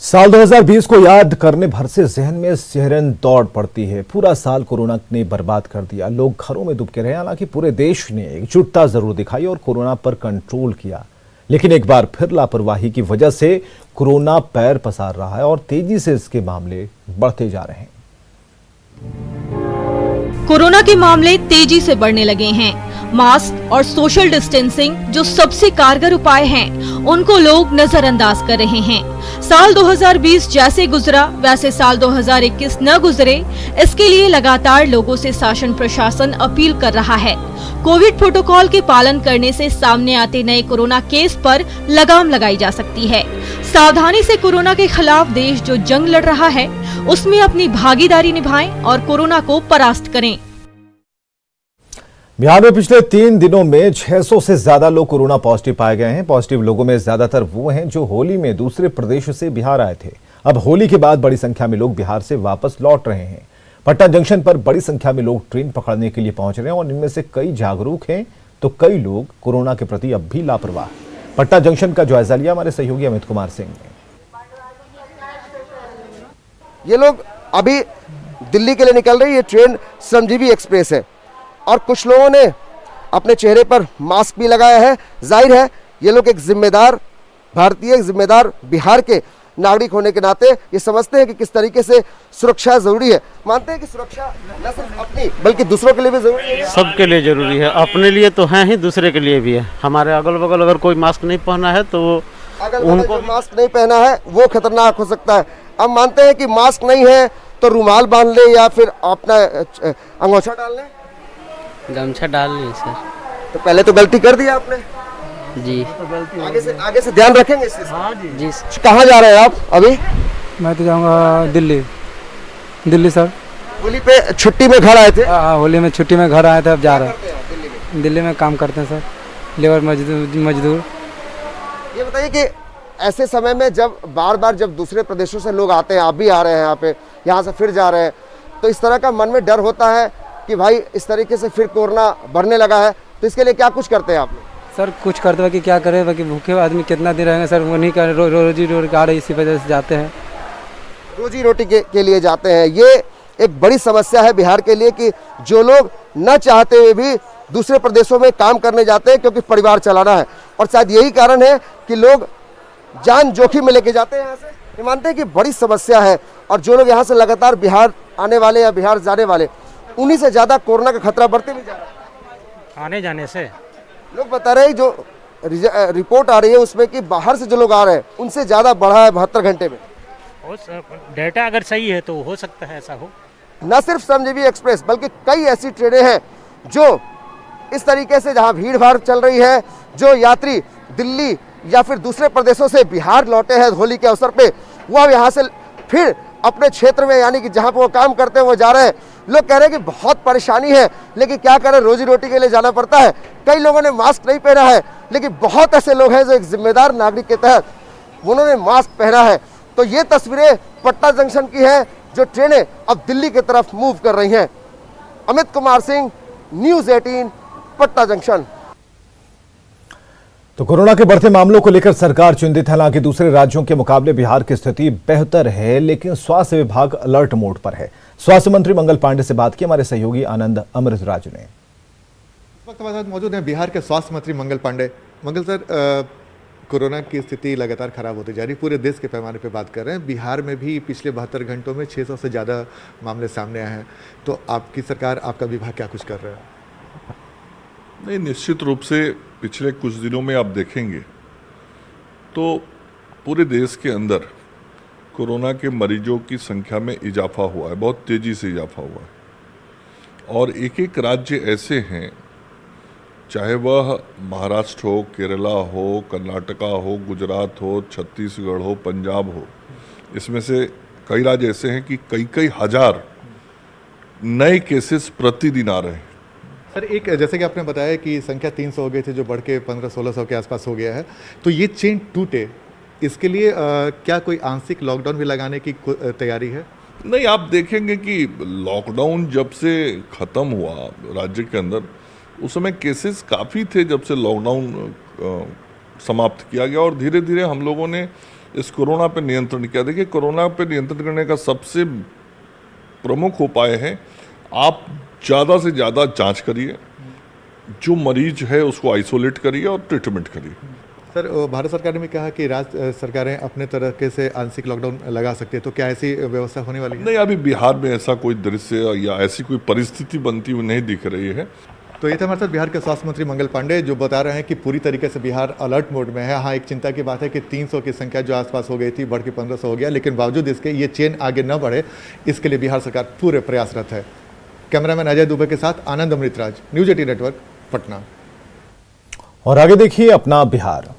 साल 2020 को याद करने भर से जहन में सिहरन दौड़ पड़ती है। पूरा साल कोरोना ने बर्बाद कर दिया। लोग घरों में दुबके रहे। हालांकि पूरे देश ने एकजुटता जरूर दिखाई और कोरोना पर कंट्रोल किया, लेकिन एक बार फिर लापरवाही की वजह से कोरोना पैर पसार रहा है और तेजी से इसके मामले बढ़ते जा रहे हैं। कोरोना के मामले तेजी से बढ़ने लगे हैं। मास्क और सोशल डिस्टेंसिंग जो सबसे कारगर उपाय हैं, उनको लोग नजरअंदाज कर रहे हैं। साल 2020 जैसे गुजरा वैसे साल 2021 न गुजरे, इसके लिए लगातार लोगों से शासन प्रशासन अपील कर रहा है। कोविड प्रोटोकॉल के पालन करने से सामने आते नए कोरोना केस पर लगाम लगाई जा सकती है। सावधानी से कोरोना के खिलाफ देश जो जंग लड़ रहा है, उसमें अपनी भागीदारी निभाएं और कोरोना को परास्त करें। बिहार में पिछले 3 दिनों में 600 से ज्यादा लोग कोरोना पॉजिटिव पाए गए हैं। पॉजिटिव लोगों में ज्यादातर वो हैं जो होली में दूसरे प्रदेशों से बिहार आए थे। अब होली के बाद बड़ी संख्या में लोग बिहार से वापस लौट रहे हैं। पटना जंक्शन पर बड़ी संख्या में लोग ट्रेन पकड़ने के लिए पहुंच रहे हैं और इनमें से कई जागरूक हैं तो कई लोग कोरोना के प्रति अब भी लापरवाह। पटना जंक्शन का जायजा लिया हमारे सहयोगी अमित कुमार सिंह ने। ये लोग अभी दिल्ली के लिए निकल रही है ट्रेन श्रमजीवी एक्सप्रेस है और कुछ लोगों ने अपने चेहरे पर मास्क भी लगाया है। जाहिर है ये लोग एक जिम्मेदार भारतीय, एक जिम्मेदार बिहार के नागरिक होने के नाते ये समझते हैं कि किस तरीके से सुरक्षा जरूरी है। मानते हैं कि सुरक्षा न सिर्फ अपनी बल्कि दूसरों के लिए भी जरूरी है। सबके लिए जरूरी है, अपने लिए तो है ही, दूसरे के लिए भी है। हमारे अगल बगल अगर कोई मास्क नहीं पहना है तो उनको मास्क नहीं पहना है वो खतरनाक हो सकता है। अब मानते हैं कि मास्क नहीं है तो रुमाल बांध ले या फिर अपना अंगोछा डाल ले, गमछा डाल ली सर। तो पहले तो गलती कर दी आपने जी। आगे से ध्यान रखेंगे इस चीज़ का। हाँ जी। कहाँ जा रहे हैं आप अभी? मैं तो जाऊँगा दिल्ली सर। होली पे छुट्टी में घर आए थे? हाँ, होली में छुट्टी में घर आए थे, अब जा रहे हैं। दिल्ली में काम करते हैं सर, लेबर मजदूर। ये बताइए कि ऐसे समय में जब बार बार जब दूसरे प्रदेशों से लोग आते हैं, आप भी आ रहे हैं यहाँ पे, यहाँ से फिर जा रहे हैं, तो इस तरह का मन में डर होता है कि भाई इस तरीके से फिर कोरोना बढ़ने लगा है, तो इसके लिए क्या कुछ करते हैं आप लोग? सर कुछ करते हैं कि क्या करें, बाकी भूखे आदमी कितना दिन रहेंगे सर, उन्हीं का रोजी रोजगार है, इसी वजह से जाते हैं। रोजी रोटी के लिए जाते हैं। ये एक बड़ी समस्या है बिहार के लिए कि जो लोग न चाहते हुए भी दूसरे प्रदेशों में काम करने जाते हैं क्योंकि परिवार चलाना है, और शायद यही कारण है कि लोग जान जोखिम में लेके जाते हैं यहाँ से। ये मानते हैं कि बड़ी समस्या है और जो लोग यहाँ से लगातार बिहार आने वाले या बिहार जाने वाले, उन्हीं से ज्यादा कोरोना का खतरा बढ़ते भी जा रहा है। आने जाने से लोग बता रहे हैं, जो रिपोर्ट आ रही है उसमें कि बाहर से जो लोग आ रहे हैं उनसे ज्यादा बढ़ा है 72 घंटे में। डेटा अगर सही है तो हो सकता है ऐसा हो। न सिर्फ श्रमजीवी एक्सप्रेस बल्कि कई ऐसी ट्रेनें हैं जो इस तरीके से जहां भीड़ भाड़ चल रही है, जो यात्री दिल्ली या फिर दूसरे प्रदेशों से बिहार लौटे हैं होली के अवसर पे, वो अब यहाँ से फिर अपने क्षेत्र में यानी कि जहाँ पे वो काम करते हैं वो जा रहे हैं। लोग कह रहे हैं कि बहुत परेशानी है, लेकिन क्या करें, रोजी रोटी के लिए जाना पड़ता है। कई लोगों ने मास्क नहीं पहना है, लेकिन बहुत ऐसे लोग हैं जो एक जिम्मेदार नागरिक के तहत उन्होंने मास्क पहना है। तो ये तस्वीरें पटना जंक्शन की है, जो ट्रेनें अब दिल्ली की तरफ मूव कर रही हैं। Amit Kumar Singh, news 18, Patna junction. तो कोरोना के बढ़ते मामलों को लेकर सरकार चिंतित है। हालांकि दूसरे राज्यों के मुकाबले बिहार की स्थिति बेहतर है, लेकिन स्वास्थ्य विभाग अलर्ट मोड पर है। स्वास्थ्य मंत्री मंगल पांडे से बात की हमारे सहयोगी आनंद अमृतराज ने। इस वक्त हमारे साथ मौजूद हैं बिहार के स्वास्थ्य मंत्री मंगल पांडे। मंगल सर, कोरोना की स्थिति लगातार खराब होती जा रही है, पूरे देश के पैमाने पर बात कर रहे हैं। बिहार में भी पिछले 72 घंटों में 600 से ज़्यादा मामले सामने आए हैं, तो आपकी सरकार, आपका विभाग क्या कुछ कर रहा है? नहीं, निश्चित रूप से पिछले कुछ दिनों में आप देखेंगे तो पूरे देश के अंदर कोरोना के मरीजों की संख्या में इजाफा हुआ है, बहुत तेज़ी से इजाफा हुआ है। और एक एक राज्य ऐसे हैं, चाहे वह महाराष्ट्र हो, केरला हो, कर्नाटका हो, गुजरात हो, छत्तीसगढ़ हो, पंजाब हो, इसमें से कई राज्य ऐसे हैं कि कई कई हजार नए केसेस प्रतिदिन आ रहे हैं। सर, एक जैसे कि आपने बताया कि संख्या 300 हो गई थी, जो बढ़ के 1500-1600 के आसपास हो गया है, तो ये चेन टूटे, इसके लिए क्या कोई आंशिक लॉकडाउन भी लगाने की तैयारी है? नहीं, आप देखेंगे कि लॉकडाउन जब से ख़त्म हुआ राज्य के अंदर, उस समय केसेस काफ़ी थे जब से लॉकडाउन समाप्त किया गया और धीरे धीरे हम लोगों ने इस कोरोना पर नियंत्रण किया। देखिए, कोरोना पर नियंत्रण करने का सबसे प्रमुख उपाय है आप ज़्यादा से ज़्यादा जांच करिए, जो मरीज है उसको आइसोलेट करिए और ट्रीटमेंट करिए। सर, भारत सरकार ने भी कहा कि राज्य सरकारें अपने तरीके से आंशिक लॉकडाउन लगा सकती है, तो क्या ऐसी व्यवस्था होने वाली है? नहीं, अभी बिहार में ऐसा कोई दृश्य या ऐसी कोई परिस्थिति बनती हुई नहीं दिख रही है। तो ये था हमारे साथ बिहार के स्वास्थ्य मंत्री मंगल पांडे, जो बता रहे हैं कि पूरी तरीके से बिहार अलर्ट मोड में है। हाँ, एक चिंता की बात है कि 300 की संख्या जो आसपास हो गई थी बढ़ के 1500 हो गया, लेकिन बावजूद इसके ये चेन आगे न बढ़े, इसके लिए बिहार सरकार पूरे प्रयासरत है। कैमरामैन अजय दुबे के साथ आनंद अमृतराज, न्यूज 18 नेटवर्क, पटना। और आगे देखिए अपना बिहार।